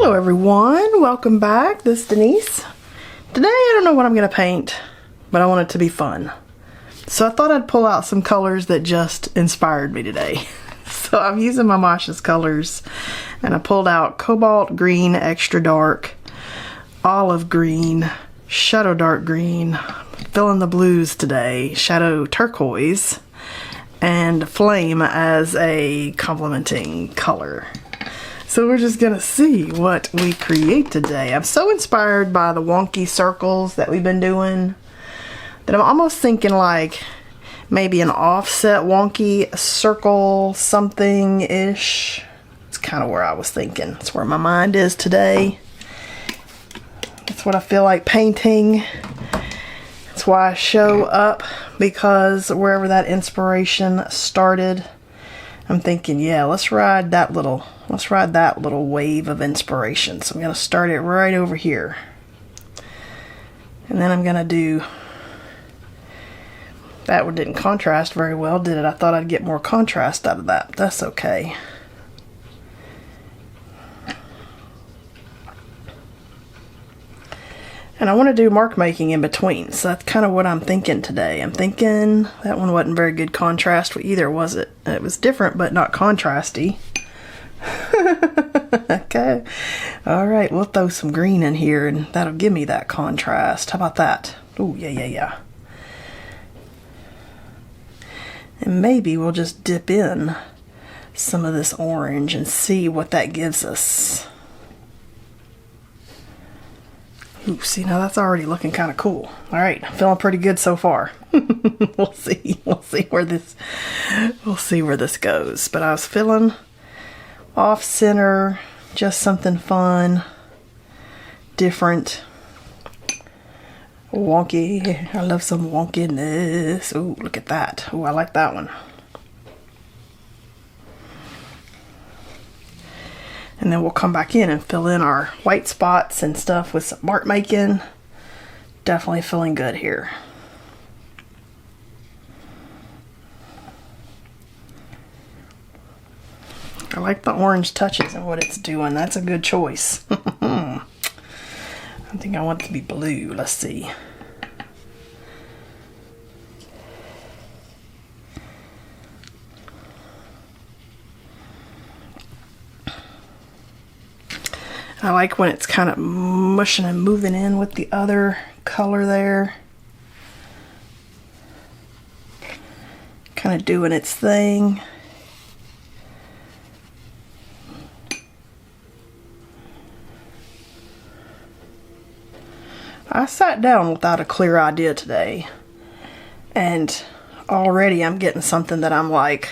Hello everyone, welcome back. This is Denise. Today I don't know what I'm going to paint, but I want it to be fun. So I thought I'd pull out some colors that just inspired me today. So I'm using my Masha's colors, and I pulled out cobalt green extra dark, olive green, shadow dark green, filling the blues today, shadow turquoise, and flame as a complementing color. So we're just gonna see what we create today. I'm so inspired by the wonky circles that we've been doing that I'm almost thinking like maybe an offset wonky circle something-ish. It's kind of where I was thinking. That's where my mind is today. That's what I feel like painting. That's why I show up, because wherever that inspiration started, I'm thinking, yeah, let's ride that little wave of inspiration. So I'm going to start it right over here. And then I'm going to do, that one didn't contrast very well, did it? I thought I'd get more contrast out of that. That's okay. And I want to do mark making in between, so that's kind of what I'm thinking today. I'm thinking that one wasn't very good contrast either, was it? It was different, but not contrasty. Okay. Alright, we'll throw some green in here, and that'll give me that contrast. How about that? Oh, yeah. And maybe we'll just dip in some of this orange and see what that gives us. Ooh, see, now that's already looking kind of cool. All right, feeling pretty good so far. We'll see where this goes. But I was feeling off center, just something fun, different, wonky. I love some wonkiness. Ooh, look at that. Ooh, I like that one. And then we'll come back in and fill in our white spots and stuff with some mark making. Definitely feeling good here. I like the orange touches and what it's doing. That's a good choice. I think I want it to be blue. Let's see. I like when it's kind of mushing and moving in with the other color there. Kind of doing its thing. I sat down without a clear idea today, and already I'm getting something that I'm like,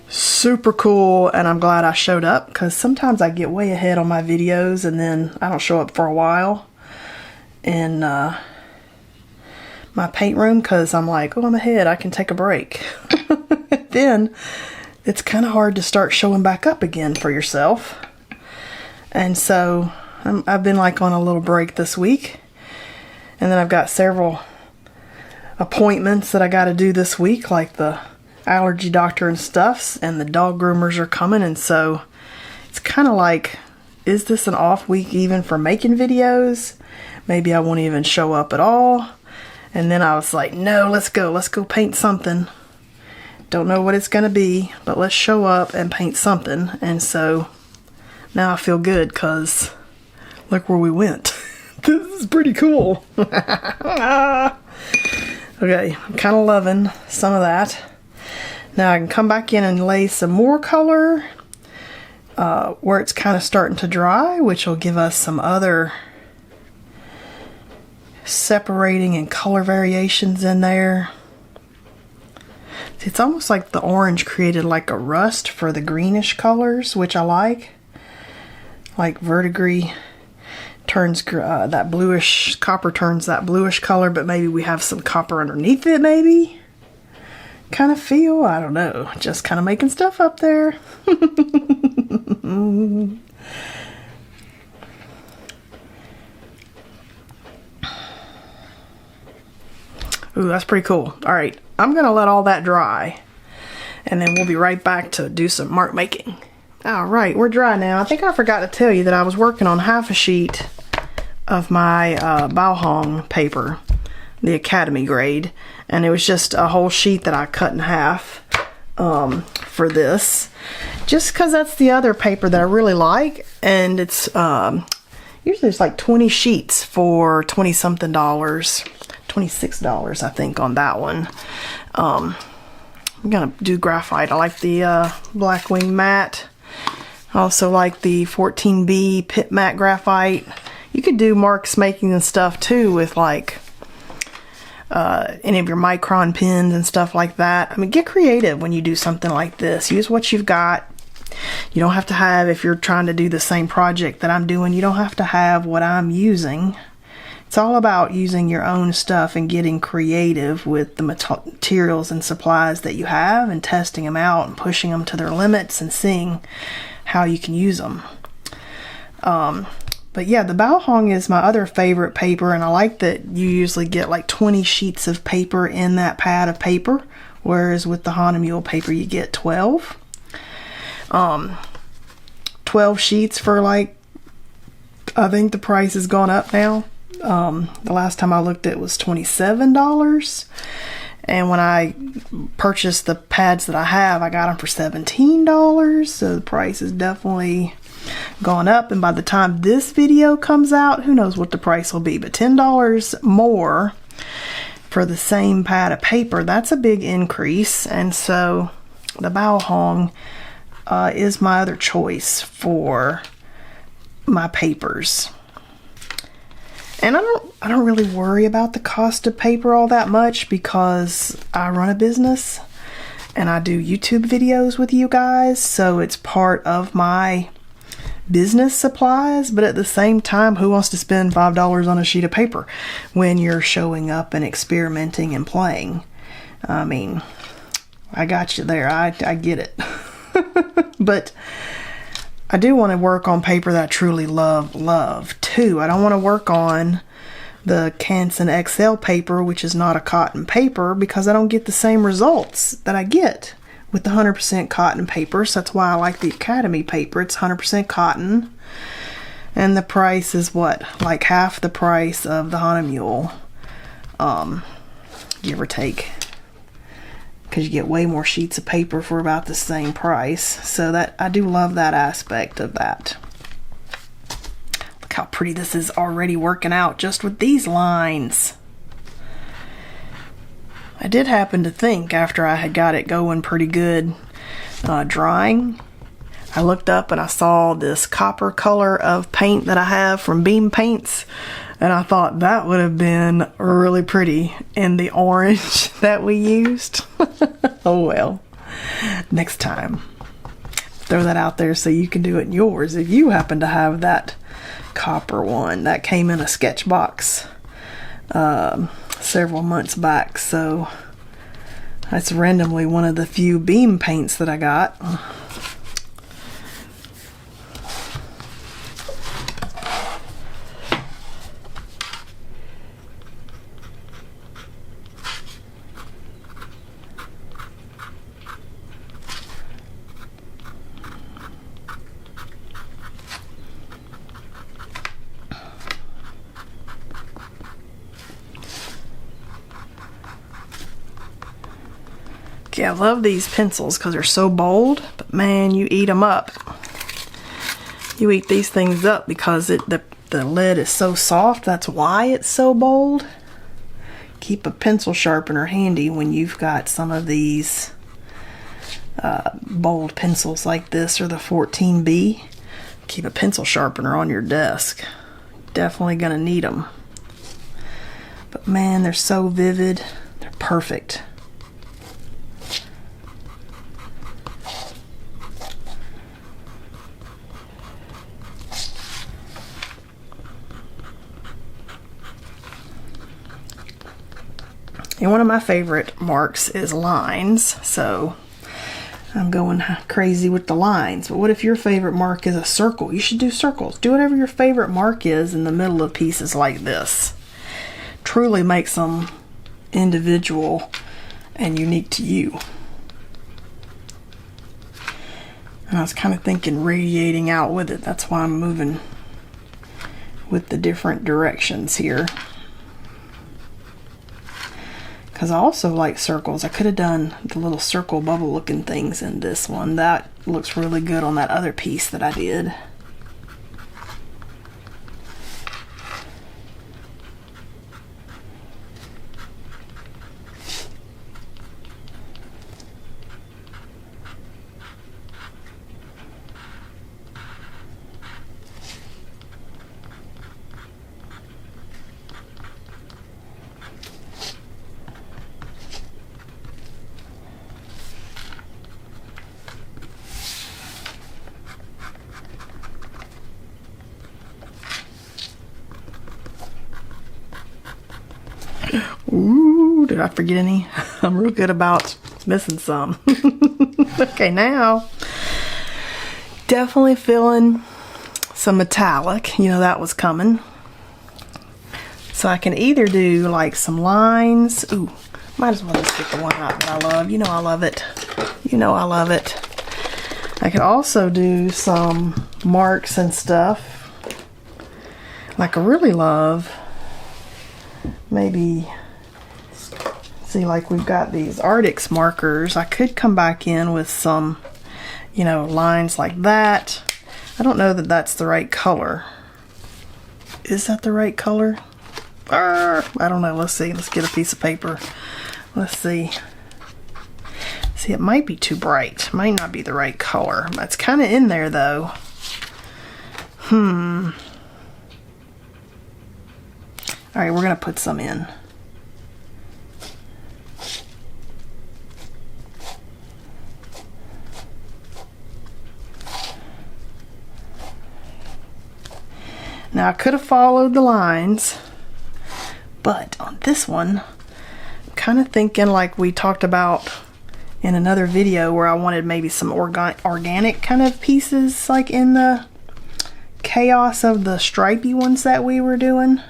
super cool, and I'm glad I showed up, because sometimes I get way ahead on my videos and then I don't show up for a while in my paint room because I'm like, oh, I'm ahead, I can take a break. Then it's kind of hard to start showing back up again for yourself. And so I've been like on a little break this week, and then I've got several appointments that I got to do this week, like the allergy doctor and stuff, and the dog groomers are coming, and so it's kind of like, is this an off week even for making videos? Maybe I won't even show up at all. And then I was like, no, let's go paint something. Don't know what it's gonna be, but let's show up and paint something. And so now I feel good, because look where we went. This is pretty cool. Okay, I'm kind of loving some of that. Now I can come back in and lay some more color where it's kind of starting to dry, which will give us some other separating and color variations in there. It's almost like the orange created like a rust for the greenish colors, which I like. Like verdigris turns that bluish, copper turns that bluish color, but maybe we have some copper underneath it, maybe. Kind of feel, I don't know, just kind of making stuff up there. Ooh, that's pretty cool. All right, I'm gonna let all that dry, and then we'll be right back to do some mark making. Alright, we're dry now. I think I forgot to tell you that I was working on half a sheet of my Bauhong paper, the Academy grade, and it was just a whole sheet that I cut in half for this, just because that's the other paper that I really like, and it's usually it's like 20 sheets for $20 something, $26 I think on that one. I'm gonna do graphite. I like the Blackwing Matte. I also like the 14B Pit Matte Graphite. You could do marks making and stuff too with like any of your micron pens and stuff like that. I mean, get creative when you do something like this. Use what you've got. You don't have to have, if you're trying to do the same project that I'm doing, you don't have to have what I'm using. It's all about using your own stuff and getting creative with the materials and supplies that you have and testing them out and pushing them to their limits and seeing how you can use them. But yeah, the Bauhong is my other favorite paper, and I like that you usually get like 20 sheets of paper in that pad of paper, whereas with the Hahnemühle paper you get 12. 12 sheets for like, I think the price has gone up now. The last time I looked it was $27, and when I purchased the pads that I have, I got them for $17, so the price has definitely gone up, and by the time this video comes out, who knows what the price will be, but $10 more for the same pad of paper, that's a big increase. And so the Bauhong is my other choice for my papers. And I don't really worry about the cost of paper all that much, because I run a business and I do YouTube videos with you guys, so it's part of my business supplies. But at the same time, who wants to spend $5 on a sheet of paper when you're showing up and experimenting and playing? I mean, I got you there. I get it. But I do want to work on paper that I truly love too. I don't want to work on the Canson XL paper, which is not a cotton paper, because I don't get the same results that I get with the 100% cotton paper. So that's why I like the Academy paper. It's 100% cotton, and the price is what, like half the price of the Hahnemühle, give or take, because you get way more sheets of paper for about the same price. So that, I do love that aspect of that. Look how pretty this is already working out just with these lines. I did happen to think, after I had got it going pretty good drying, I looked up and I saw this copper color of paint that I have from Beam Paints, and I thought that would have been really pretty in the orange that we used. Oh well, next time. Throw that out there so you can do it in yours if you happen to have that copper one. That came in a sketch box several months back, so that's randomly one of the few Beam Paints that I got. Yeah, I love these pencils because they're so bold, but man, you eat them up. You eat these things up because the lead is so soft. That's why it's so bold. Keep a pencil sharpener handy when you've got some of these bold pencils like this, or the 14B. Keep a pencil sharpener on your desk. Definitely gonna need them. But man, they're so vivid. They're perfect. And one of my favorite marks is lines, so I'm going crazy with the lines. But what if your favorite mark is a circle? You should do circles. Do whatever your favorite mark is in the middle of pieces like this. Truly makes them individual and unique to you. And I was kind of thinking radiating out with it. That's why I'm moving with the different directions here. Because I also like circles. I could have done the little circle bubble looking things in this one. That looks really good on that other piece that I did. Ooh, did I forget any? I'm real good about missing some. Okay, now definitely feeling some metallic. You know that was coming. So I can either do like some lines. Ooh, might as well just get the one out that I love. You know I love it. You know I love it. I could also do some marks and stuff. Like I really love maybe, see, like we've got these Arctics markers. I could come back in with some, you know, lines like that. I don't know that that's the right color. Is that the right color? I don't know. Let's see. Let's get a piece of paper. Let's see. See, it might be too bright. Might not be the right color. It's kind of in there though. Alright, we're going to put some in. Now I could have followed the lines, but on this one, I'm kind of thinking like we talked about in another video where I wanted maybe some organic kind of pieces like in the chaos of the stripey ones that we were doing.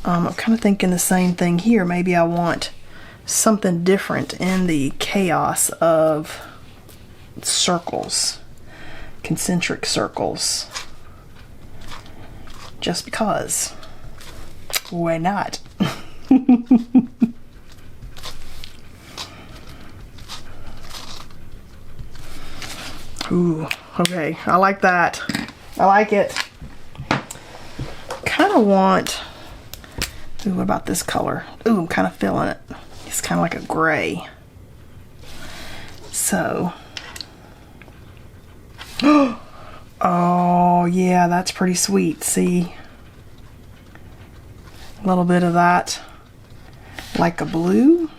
I'm kind of thinking the same thing here. Maybe I want something different in the chaos of circles, concentric circles. Just because. Why not? Ooh, okay. I like that. I like it. Kind of want... Ooh, what about this color? Ooh, I'm kind of feeling it. It's kind of like a gray. So. Oh, yeah, that's pretty sweet. See? A little bit of that. Like a blue.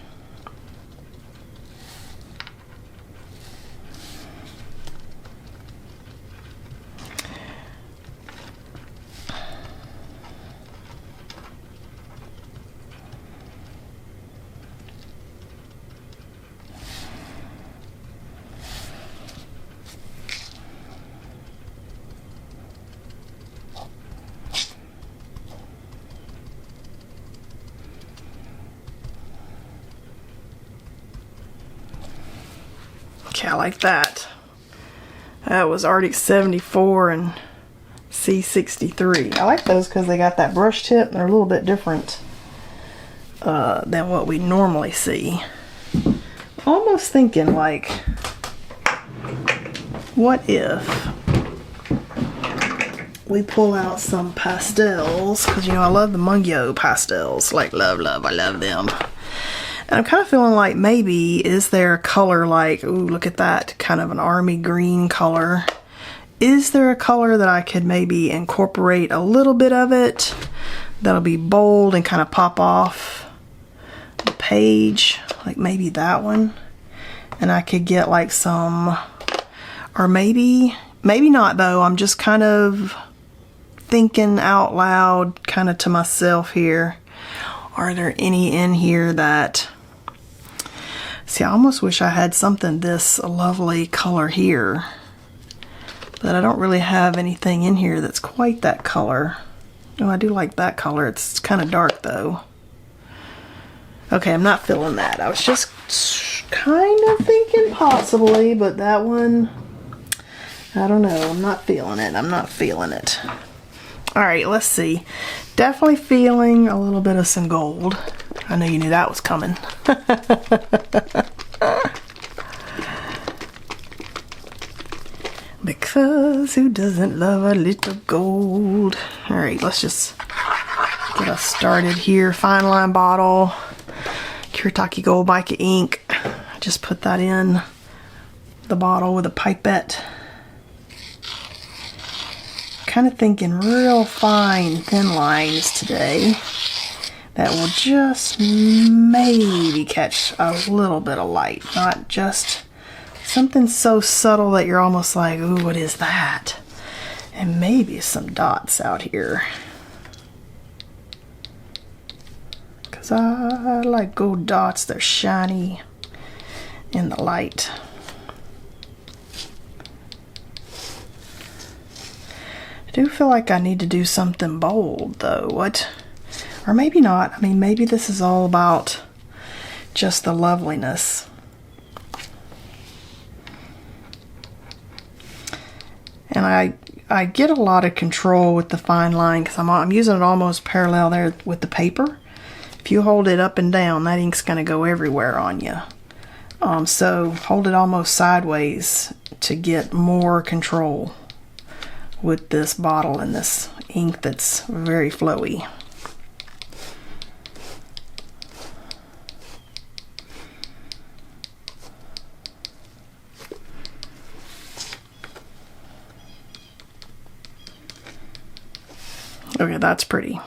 Okay, I like that. That was Arctic 74 and C63. I like those because they got that brush tip. They're a little bit different than what we normally see. Almost thinking like, what if we pull out some pastels? Because you know I love the Mungyo pastels. Like love, I love them. And I'm kind of feeling like maybe, is there a color like, ooh, look at that, kind of an army green color. Is there a color that I could maybe incorporate a little bit of it that'll be bold and kind of pop off the page? Like maybe that one. And I could get like some, or maybe not though. I'm just kind of thinking out loud kind of to myself here. Are there any in here that... See, I almost wish I had something this lovely color here. But I don't really have anything in here that's quite that color. Oh, I do like that color. It's kind of dark though. Okay, I'm not feeling that. I was just kind of thinking possibly, but that one... I don't know. I'm not feeling it. I'm not feeling it. All right, let's see. Definitely feeling a little bit of some gold. I know you knew that was coming. Because who doesn't love a little gold? All right, let's just get us started here. Fine line bottle, Kuretake gold mica ink. Just put that in the bottle with a pipette. Kind of thinking real fine, thin lines today that will just maybe catch a little bit of light, not just something so subtle that you're almost like, ooh, what is that? And maybe some dots out here. Because I like gold dots, they're shiny in the light. I do feel like I need to do something bold though. What? Or maybe not. I mean, maybe this is all about just the loveliness. And I get a lot of control with the fine line because I'm using it almost parallel there with the paper. If you hold it up and down, that ink's going to go everywhere on you. So hold it almost sideways to get more control with this bottle and this ink that's very flowy. Okay, that's pretty.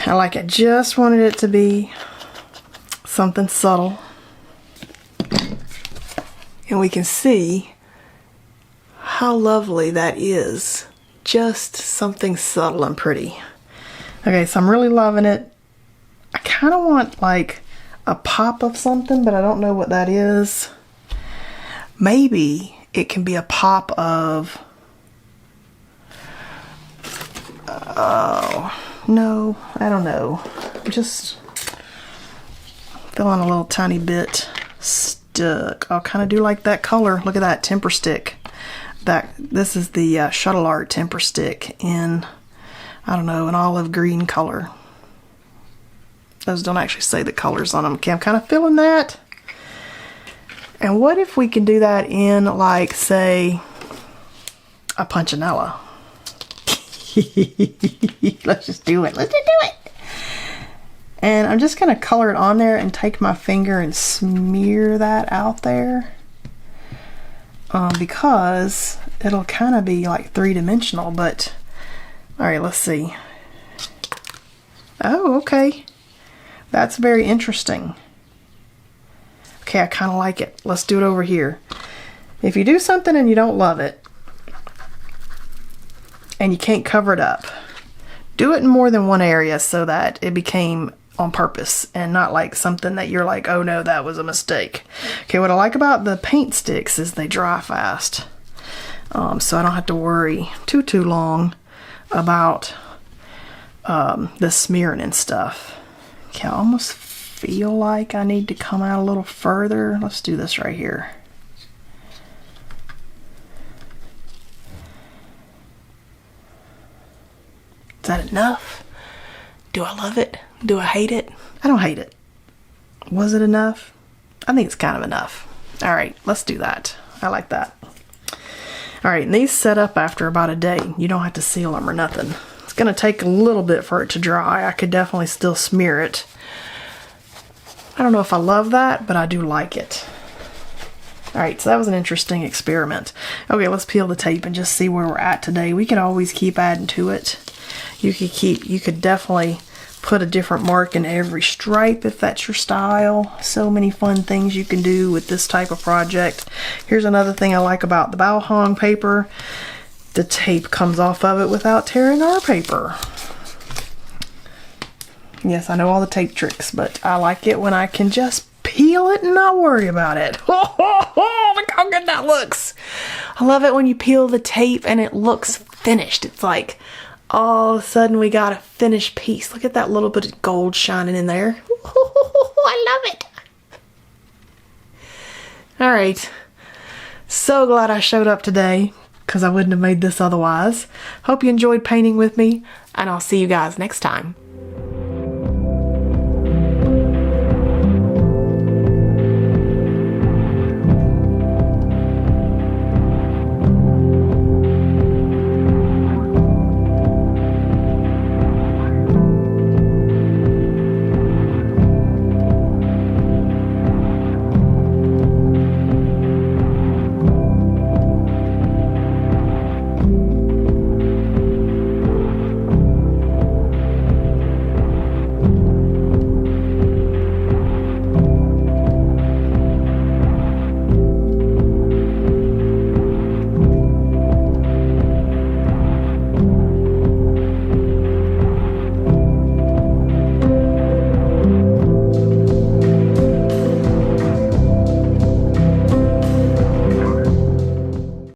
I like it. Just wanted it to be something subtle. And we can see how lovely that is. Just something subtle and pretty. Okay, so I'm really loving it. I kind of want like a pop of something, but I don't know what that is. Maybe it can be a pop of... Oh, no, I don't know. I'm just feeling a little tiny bit stuck. I'll kind of do like that color. Look at that temper stick. This is the Shuttle Art temper stick in, I don't know, an olive green color. Those don't actually say the colors on them. Okay, I'm kind of feeling that. And what if we can do that in, like, say, a punchinella? Let's just do it. Let's just do it. And I'm just going to color it on there and take my finger and smear that out there. Because it'll kind of be like three-dimensional, but all right, let's see. Oh, okay. That's very interesting. Okay, I kind of like it. Let's do it over here. If you do something and you don't love it, and you can't cover it up, do it in more than one area so that it became on purpose and not like something that you're like, oh no, that was a mistake. Okay, what I like about the paint sticks is they dry fast. So I don't have to worry too long about the smearing and stuff. Okay, I almost feel like I need to come out a little further. Let's do this right here. Is that enough? Do I love it? Do I hate it? I don't hate it. Was it enough? I think it's kind of enough. All right, let's do that. I like that. All right, and these set up after about a day. You don't have to seal them or nothing. It's gonna take a little bit for it to dry. I could definitely still smear it. I don't know if I love that, but I do like it. All right, so that was an interesting experiment. Okay, let's peel the tape and just see where we're at today. We can always keep adding to it. You could definitely put a different mark in every stripe if that's your style. So many fun things you can do with this type of project. Here's another thing I like about the bao hong paper. The tape comes off of it without tearing our paper. Yes, I know all the tape tricks, but I like it when I can just peel it and not worry about it. Oh, look how good that looks. I love it when you peel the tape and it looks finished. It's like all of a sudden we got a finished piece. Look at that little bit of gold shining in there. I love it. All right. So glad I showed up today, because I wouldn't have made this otherwise. Hope you enjoyed painting with me, and I'll see you guys next time.